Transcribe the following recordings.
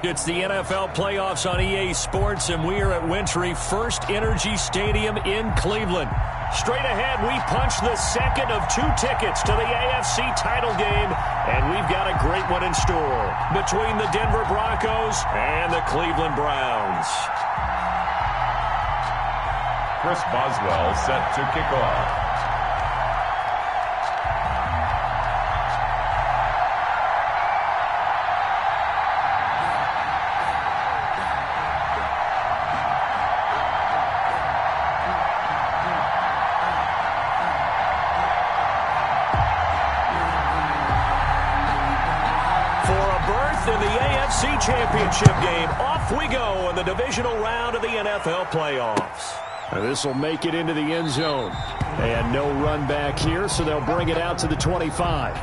It's the NFL playoffs on EA Sports, and we are at Wintry First Energy Stadium in Cleveland. Straight ahead, we punch the second of 2 tickets to the AFC title game, and we've got a great one in store between the Denver Broncos and the Cleveland Browns. Chris Boswell set to kick off. In the AFC Championship game, off we go in the divisional round of the NFL playoffs. This will make it into the end zone. And no run back here, so they'll bring it out to the 25.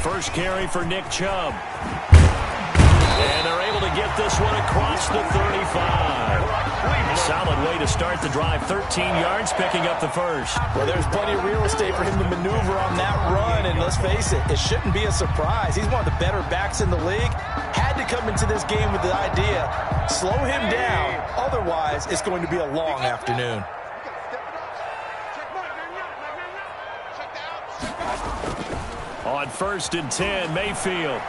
First carry for Nick Chubb. And they're able to get this one across the 35. Solid way to start the drive. 13 yards, picking up the first. Well, there's plenty of real estate for him to maneuver on that run. And let's face it, it shouldn't be a surprise. He's one of the better backs in the league. Had to come into this game with the idea, slow him down. Otherwise, it's going to be a long afternoon. On 1st and 10, Mayfield.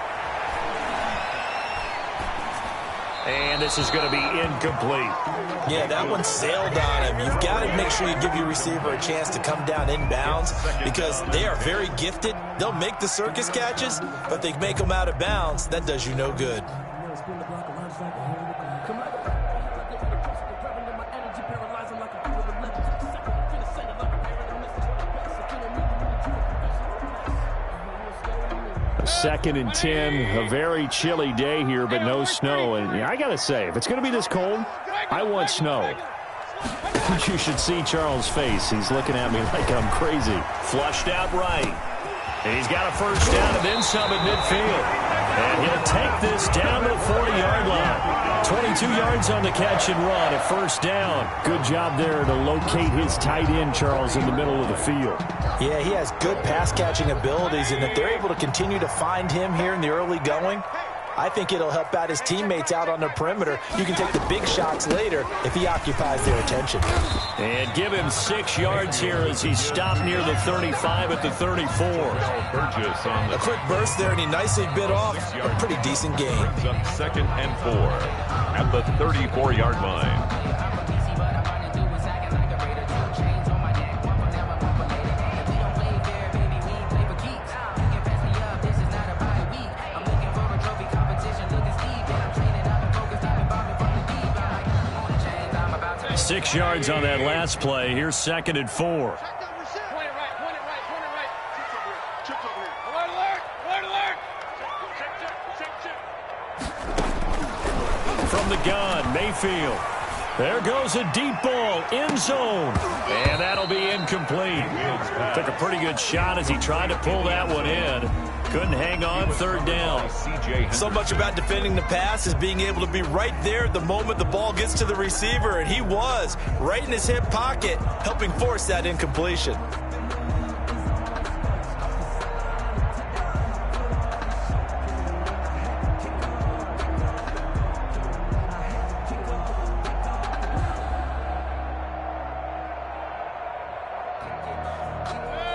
And this is going to be incomplete. Yeah, that one sailed on him. You've got to make sure you give your receiver a chance to come down inbounds because they are very gifted. They'll make the circus catches, but they make them out of bounds. That does you no good. Second and 10, a very chilly day here, but no snow. And I got to say, if it's going to be this cold, I want snow. You should see Charles' face. He's looking at me like I'm crazy. Flushed out right. And he's got a first down and then some at midfield. And he'll take this down to the 40-yard line. 22 yards on the catch and run, a first down. Good job there to locate his tight end, Charles, in the middle of the field. Yeah, he has good pass-catching abilities, and if they're able to continue to find him here in the early going, I think it'll help out his teammates out on the perimeter. You can take the big shots later if he occupies their attention. And give him 6 yards here as he stopped near the 35 at the 34. A quick burst there, and he nicely bit off a pretty decent gain. Up 2nd and 4 at the 34-yard line. Six yards on that last play. Here's 2nd and 4. From the gun, Mayfield. There goes a deep ball, end zone. And that'll be incomplete. Took a pretty good shot as he tried to pull that one in. Couldn't hang on, 3rd down. So much about defending the pass is being able to be right there at the moment the ball gets to the receiver, and he was right in his hip pocket, helping force that incompletion.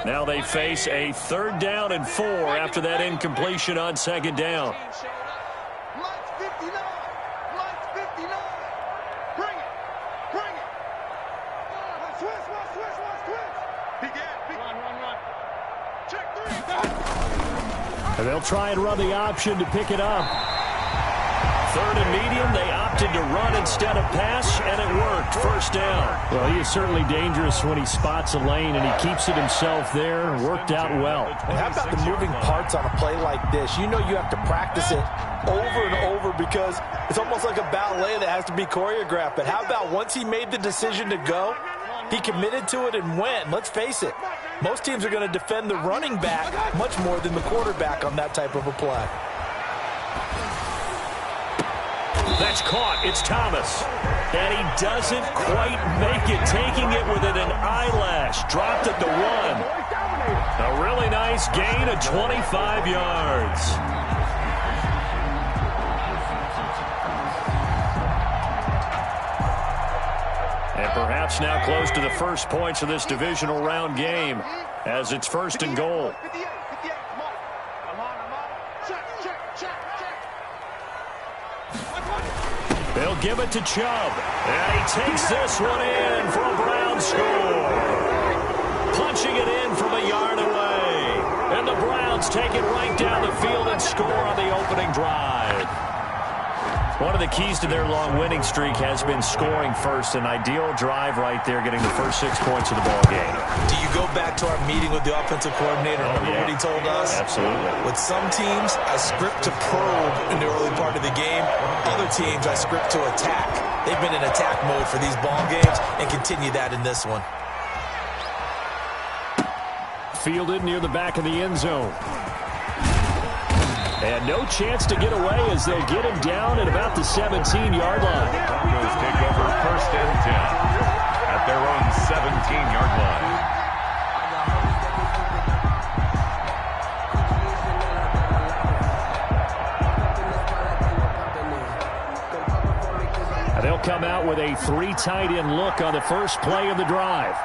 Now they face a 3rd down and 4 after that incompletion on 2nd down. And they'll try and run the option to pick it up. 3rd and medium. They opted to run instead of pass, and it worked. First down. Well, he is certainly dangerous when he spots a lane, and he keeps it himself there. Worked out well. And how about the moving parts on a play like this? You know you have to practice it over and over because it's almost like a ballet that has to be choreographed. But how about once he made the decision to go, he committed to it and went. Let's face it, most teams are going to defend the running back much more than the quarterback on that type of a play. That's caught. It's Thomas. And he doesn't quite make it, taking it within an eyelash. Dropped at the 1. A really nice gain of 25 yards. And perhaps now close to the first points of this divisional round game as it's 1st and goal. They'll give it to Chubb. And he takes this one in for a Brown score. Punching it in from a yard away. And the Browns take it right down the field and score on the opening drive. One of the keys to their long winning streak has been scoring first. An ideal drive right there, getting the first 6 points of the ball game. Do you go back to our meeting with the offensive coordinator? Remember what he told us? Absolutely. With some teams, I script to probe in the early part of the game. Other teams, I script to attack. They've been in attack mode for these ball games and continue that in this one. Fielded near the back of the end zone. And no chance to get away as they'll get him down at about the 17-yard line. Broncos take over 1st and 10 at their own 17-yard line. And they'll come out with a 3 tight end look on the first play of the drive.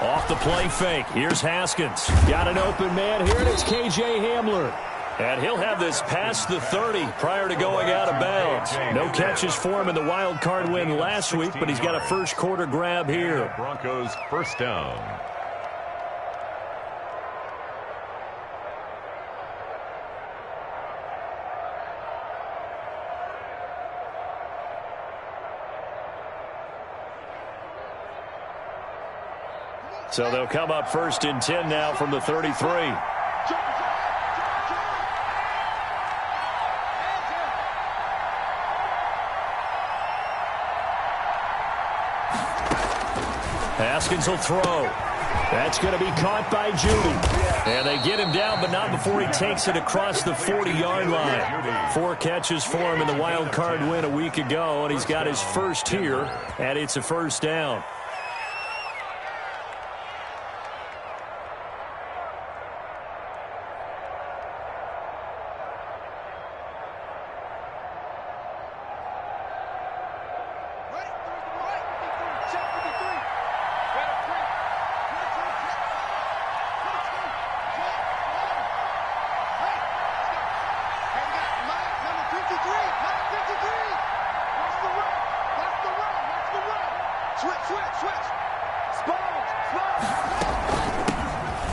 Off the play fake. Here's Haskins. Got an open man here, and it's K.J. Hamler. And he'll have this past the 30 prior to going out of bounds. No catches for him in the wild card win last week, but he's got a first quarter grab here. Broncos 1st down. So they'll come up 1st and 10 now from the 33. Haskins will throw. That's going to be caught by Judy. And they get him down, but not before he takes it across the 40-yard line. 4 catches for him in the wild card win a week ago, and he's got his first here, and it's a first down.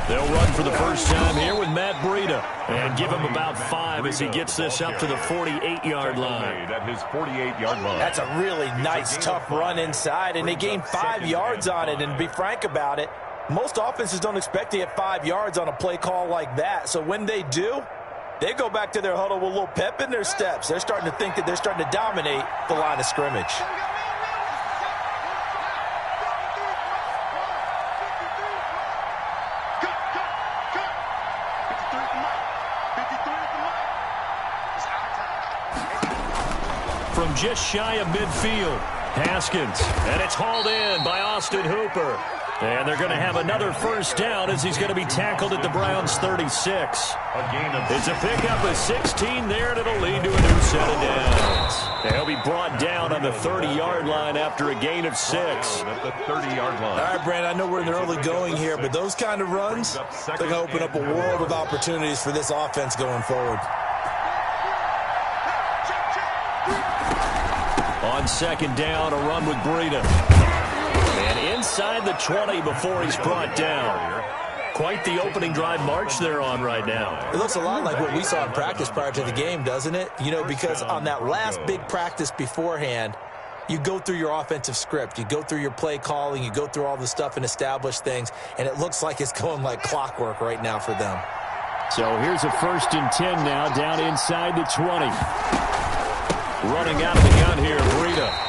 They'll run for the first time here with Matt Breida and give him about 5 as he gets this up to the 48-yard line. At his 48-yard line. That's a really nice, tough run inside, and they gained 5 yards on it. And to be frank about it, most offenses don't expect to get 5 yards on a play call like that. So when they do, they go back to their huddle with a little pep in their steps. They're starting to think that they're starting to dominate the line of scrimmage. From just shy of midfield, Haskins. And it's hauled in by Austin Hooper. And they're going to have another first down as he's going to be tackled at the Browns' 36. It's a pickup of 16 there, and it'll lead to a new set of downs. And he'll be brought down on the 30-yard line after a gain of 6. At the 30-yard line. All right, Brandon, I know we're in the early going here, but those kind of runs, they're going to open up a world of opportunities for this offense going forward. On 2nd down, a run with Breida. And inside the 20 before he's brought down. Quite the opening drive march they're on right now. It looks a lot like what we saw in practice prior to the game, doesn't it? You know, because on that last big practice beforehand, you go through your offensive script. You go through your play calling. You go through all the stuff and establish things. And it looks like it's going like clockwork right now for them. So here's a 1st and 10 now, down inside the 20. Running out of the gun here, Breida.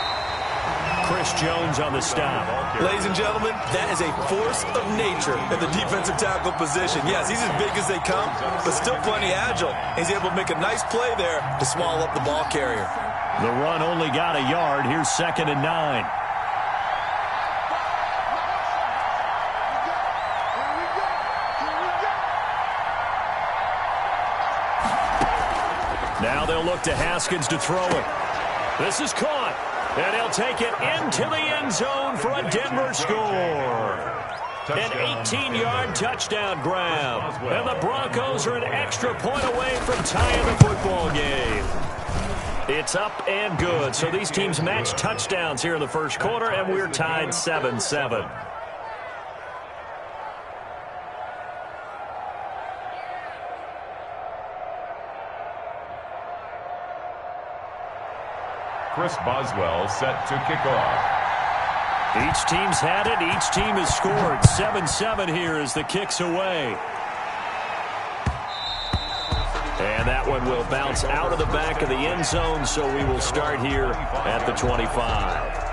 Chris Jones on the stop. Ladies and gentlemen, that is a force of nature in the defensive tackle position. Yes, he's as big as they come, but still plenty agile. He's able to make a nice play there to swallow up the ball carrier. The run only got a yard. Here's 2nd and 9. Now they'll look to Haskins to throw it. This is caught. And he'll take it into the end zone for a Denver score. An 18-yard touchdown grab. And the Broncos are an extra point away from tying the football game. It's up and good. So these teams match touchdowns here in the first quarter, and we're tied 7-7. Chris Boswell set to kick off. Each team's had it. Each team has scored. 7-7 here as the kick's away. And that one will bounce out of the back of the end zone, so we will start here at the 25.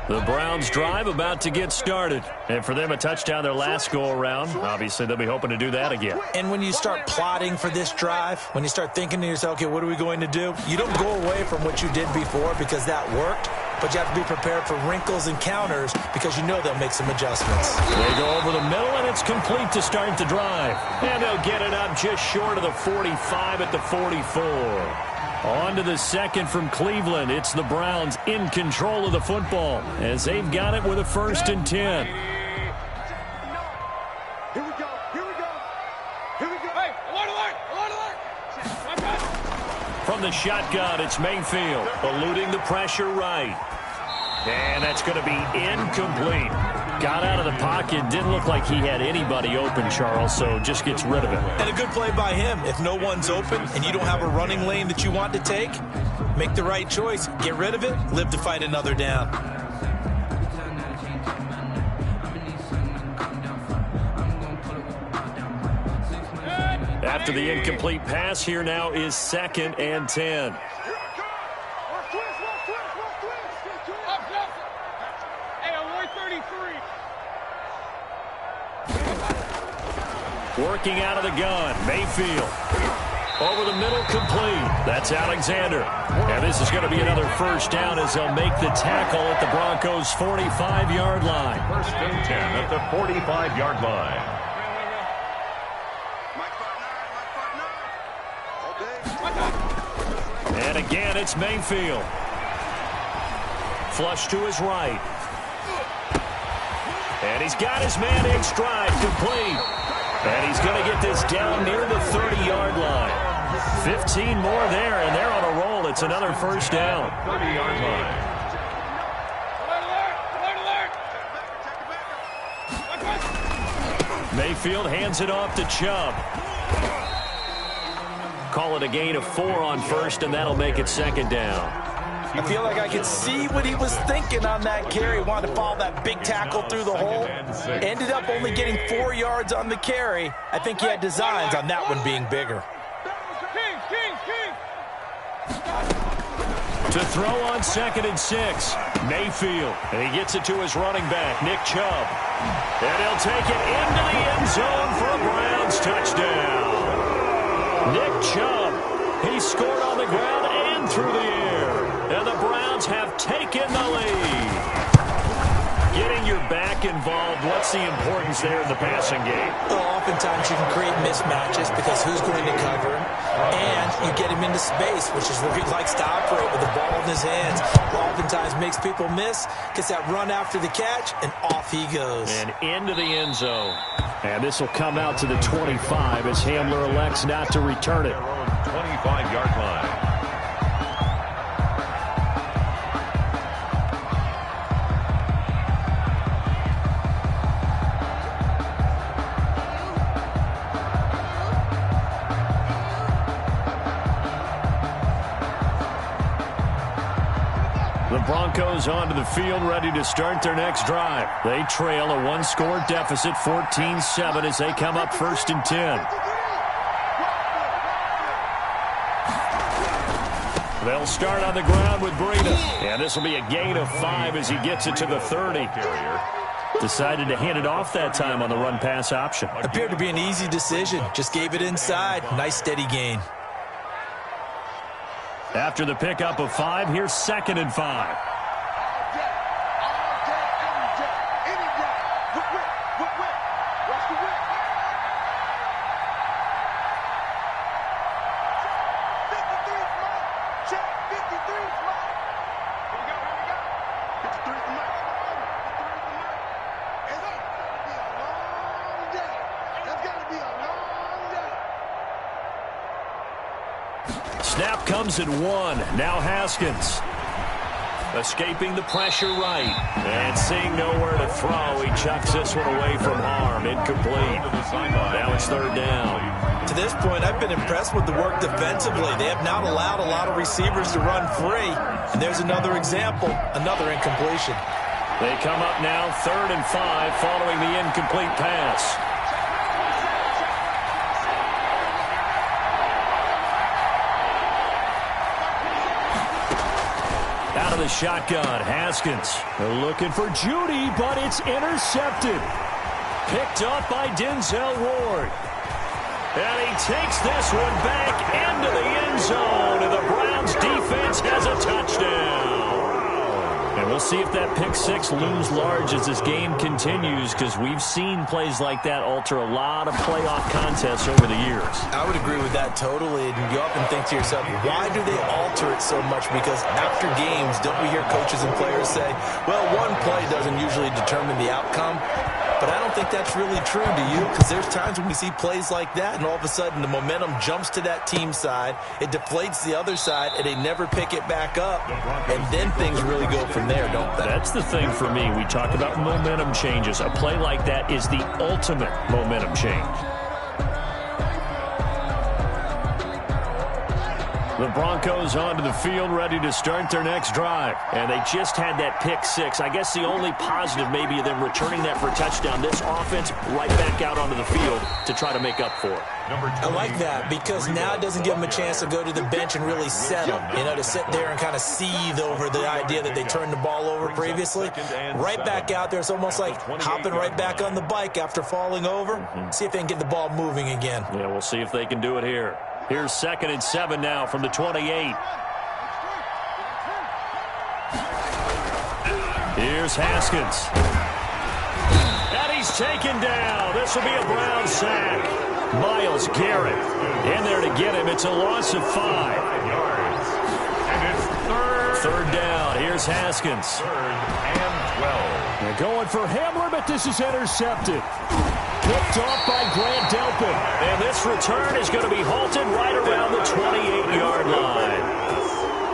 The Browns drive about to get started. And for them, a touchdown their last go-around. Obviously, they'll be hoping to do that again. And when you start plotting for this drive, when you start thinking to yourself, okay, what are we going to do? You don't go away from what you did before because that worked, but you have to be prepared for wrinkles and counters because you know they'll make some adjustments. They go over the middle, and it's complete to start the drive. And they'll get it up just short of the 45 at the 44. On to the second from Cleveland. It's the Browns in control of the football as they've got it with a 1st and 10. Here we go. Here we go. Here we go. Hey, alert, alert, alert, alert. From the shotgun, it's Mayfield eluding the pressure right. And that's going to be incomplete. Got out of the pocket. Didn't look like he had anybody open, Charles, so just gets rid of it. And a good play by him. If no one's open and you don't have a running lane that you want to take, make the right choice. Get rid of it. Live to fight another down. After the incomplete pass, here now is 2nd and 10. Working out of the gun, Mayfield. Over the middle, complete. That's Alexander. And this is going to be another 1st down as they'll make the tackle at the Broncos' 45-yard line. 1st and 10 at the 45-yard line. And again, it's Mayfield. Flush to his right. And he's got his man in stride, complete. And he's going to get this down near the 30-yard line. 15 more there, and they're on a roll. It's another 1st down. 30-yard line. Mayfield hands it off to Chubb. Call it a gain of 4 on 1st, and that'll make it 2nd down. I feel like I could see what he was thinking on that carry. Wanted to follow that big tackle through the hole. Ended up only getting 4 yards on the carry. I think he had designs on that one being bigger. To throw on 2nd and 6, Mayfield. And he gets it to his running back, Nick Chubb. And he'll take it into the end zone for a Browns touchdown. Nick Chubb, he scored on the ground and through the air. And the Browns have taken the lead. Getting your back and involved. What's the importance there in the passing game? Well, oftentimes you can create mismatches because who's going to cover him, and you get him into space, which is where he likes to operate with the ball in his hands. Oftentimes makes people miss, gets that run after the catch, and off he goes. And into the end zone. And this will come out to the 25 as Hamler elects not to return it. 25-yard line. The Broncos onto the field, ready to start their next drive. They trail a one-score deficit, 14-7, as they come up 1st and 10. They'll start on the ground with Breida. And this will be a gain of 5 as he gets it to the 30. Decided to hand it off that time on the run-pass option. Appeared to be an easy decision. Just gave it inside. Nice steady gain. After the pickup of 5, here's 2nd and 5. Snap comes at 1. Now Haskins. Escaping the pressure right. And seeing nowhere to throw, he chucks this one away from harm. Incomplete. Now it's 3rd down. To this point, I've been impressed with the work defensively. They have not allowed a lot of receivers to run free. And there's another example, another incompletion. They come up now 3rd and 5 following the incomplete pass. Out of the shotgun, Haskins. They're looking for Judy, but it's intercepted. Picked up by Denzel Ward. And he takes this one back into the end zone, and the Browns defense has a touchdown. And we'll see if that pick 6 looms large as this game continues, because we've seen plays like that alter a lot of playoff contests over the years. I would agree with that totally. And you often think to yourself, why do they alter it so much? Because after games, don't we hear coaches and players say, well, one play doesn't usually determine the outcome? But I don't think that's really true, do you? Because there's times when we see plays like that, and all of a sudden the momentum jumps to that team side, it deflates the other side, and they never pick it back up. And then things really go from there, don't they? That's the thing for me. We talk about momentum changes. A play like that is the ultimate momentum change. The Broncos onto the field, ready to start their next drive. And they just had that pick 6. I guess the only positive maybe of them returning that for a touchdown. This offense right back out onto the field to try to make up for it. I like that because now it doesn't give them a chance to go to the bench and really settle. You know, to sit there and kind of seethe over the idea that they turned the ball over previously. Right back out there. It's almost like hopping right back on the bike after falling over. See if they can get the ball moving again. Yeah, we'll see if they can do it here. Here's 2nd and 7 now from the 28. Here's Haskins. And he's taken down. This will be a Brown sack. Myles Garrett in there to get him. It's a loss of 5. And it's 3rd down. Here's Haskins. 3rd and 12. They're going for Hamler, but this is intercepted. Picked off by Grant Delpit. And this return is going to be halted right around the 28-yard line.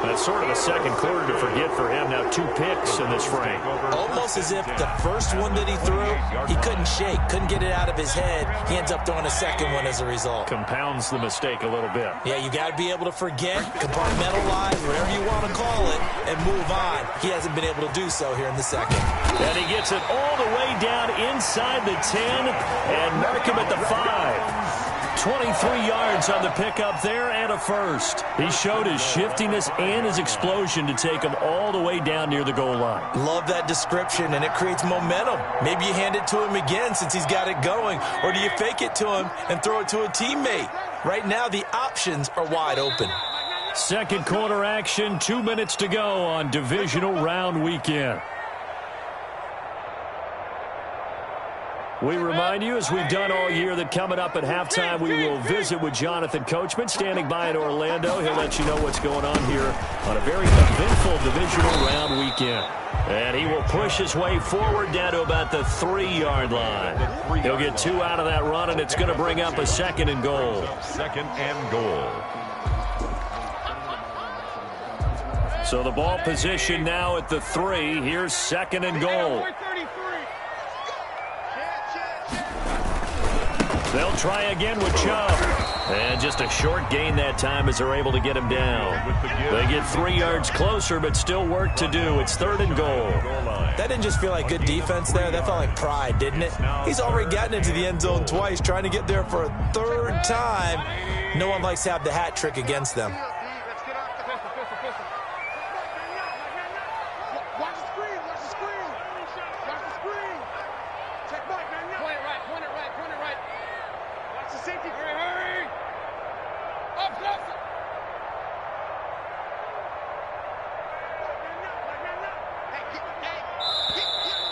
That's sort of a second quarter to forget for him. Now 2 picks in this frame. Almost as if the first one that he threw, he couldn't shake, couldn't get it out of his head. He ends up throwing a second one as a result. Compounds the mistake a little bit. Yeah, you got to be able to forget, compartmentalize, whatever you want to call it, and move on. He hasn't been able to do so here in the second. And he gets it all the way down inside the 10 and mark him at the 5. 23 yards on the pickup there and a first. He showed his shiftiness and his explosion to take him all the way down near the goal line. Love that description, and it creates momentum. Maybe you hand it to him again since he's got it going, or do you fake it to him and throw it to a teammate? Right now, the options are wide open. Second quarter action, 2 minutes to go on divisional round weekend. We remind you, as we've done all year, that coming up at halftime, we will visit with Jonathan Coachman, standing by in Orlando. He'll let you know what's going on here on a very eventful divisional round weekend. And he will push his way forward down to about the 3-yard line. He'll get 2 out of that run, and it's going to bring up a 2nd and goal. 2nd and goal. So the ball position now at the 3. Here's 2nd and goal. They'll try again with Chubb. And just a short gain that time as they're able to get him down. They get 3 yards closer, but still work to do. It's 3rd and goal. That didn't just feel like good defense there. That felt like pride, didn't it? He's already gotten into the end zone twice, trying to get there for a 3rd time. No one likes to have the hat trick against them.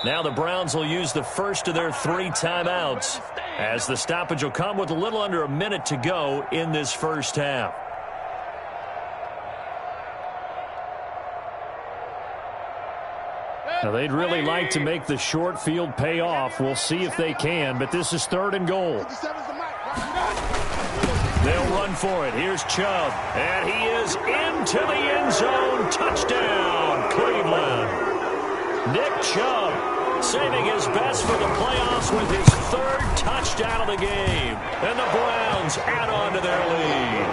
Now the Browns will use the first of their 3 timeouts, as the stoppage will come with a little under a minute to go in this first half. Now they'd really like to make the short field pay off. We'll see if they can, but this is 3rd and goal. They'll run for it. Here's Chubb, and he is into the end zone. Touchdown, Cleveland. Nick Chubb saving his best for the playoffs with his 3rd touchdown of the game. And the Browns add on to their lead.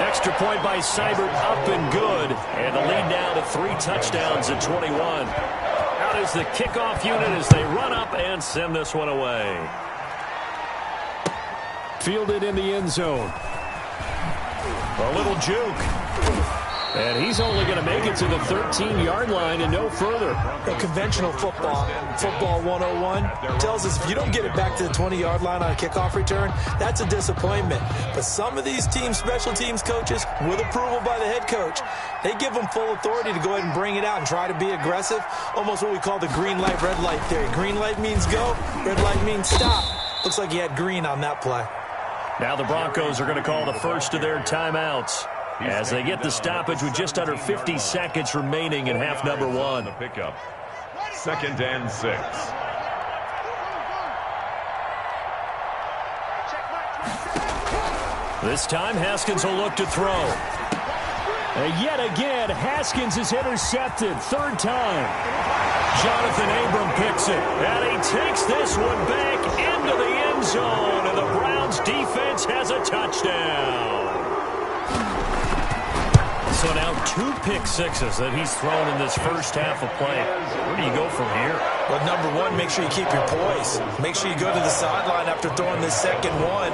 Extra point by Seibert, up and good. And the lead now to 3 touchdowns at 21. Out is the kickoff unit as they run up and send this one away. Fielded in the end zone. A little juke. And he's only going to make it to the 13-yard line and no further. Conventional football 101, tells us if you don't get it back to the 20-yard line on a kickoff return, that's a disappointment. But some of these teams, special teams coaches, with approval by the head coach, they give them full authority to go ahead and bring it out and try to be aggressive. Almost what we call the green light, red light theory. Green light means go, red light means stop. Looks like he had green on that play. Now the Broncos are going to call the first of their timeouts as they get the stoppage with just under 50 seconds remaining in half number 1. The pickup. 2nd and 6. This time Haskins will look to throw. And yet again, Haskins is intercepted. 3rd time. Jonathan Abram picks it. And he takes this one back into the end zone. And the Browns defense has a touchdown. So now 2 pick-sixes that he's thrown in this first half of play. Where do you go from here? Well, number 1, make sure you keep your poise. Make sure you go to the sideline after throwing this second one,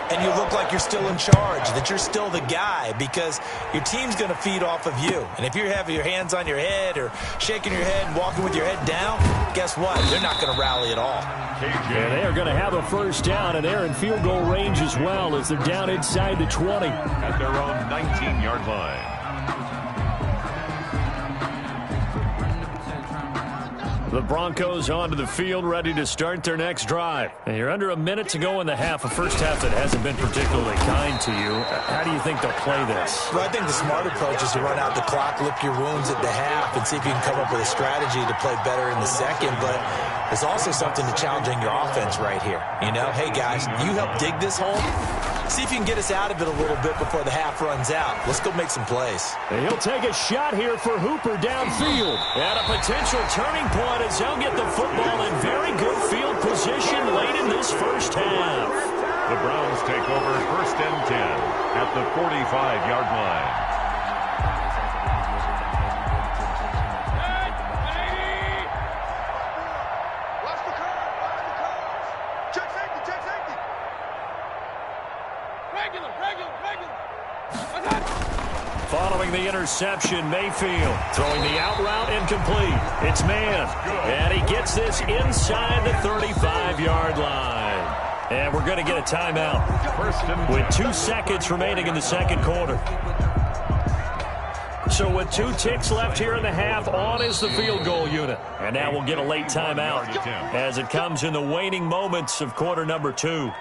and you look like you're still in charge, that you're still the guy, because your team's going to feed off of you. And if you're having your hands on your head or shaking your head, walking with your head down, guess what? They're not going to rally at all. And they are going to have a first down, and they're in field goal range as well as they're down inside the 20. At their own 19-yard line. The Broncos onto the field, ready to start their next drive. And you're under a minute to go in the half, a first half that hasn't been particularly kind to you. How do you think they'll play this? Well, I think the smart approach is to run out the clock, lick your wounds at the half, and see if you can come up with a strategy to play better in the second. But there's also something to challenging your offense right here. You know, hey, guys, you help dig this hole. See if you can get us out of it a little bit before the half runs out. Let's go make some plays. And he'll take a shot here for Hooper downfield. And a potential turning point as they'll get the football in very good field position late in this first half. The Browns take over 1st and 10 at the 45-yard line. Following the interception, Mayfield throwing the out route incomplete. It's man, and he gets this inside the 35-yard line. And we're going to get a timeout with 2 seconds remaining in the second quarter. So with 2 ticks left here in the half, on is the field goal unit. And now we'll get a late timeout as it comes in the waning moments of quarter number 2.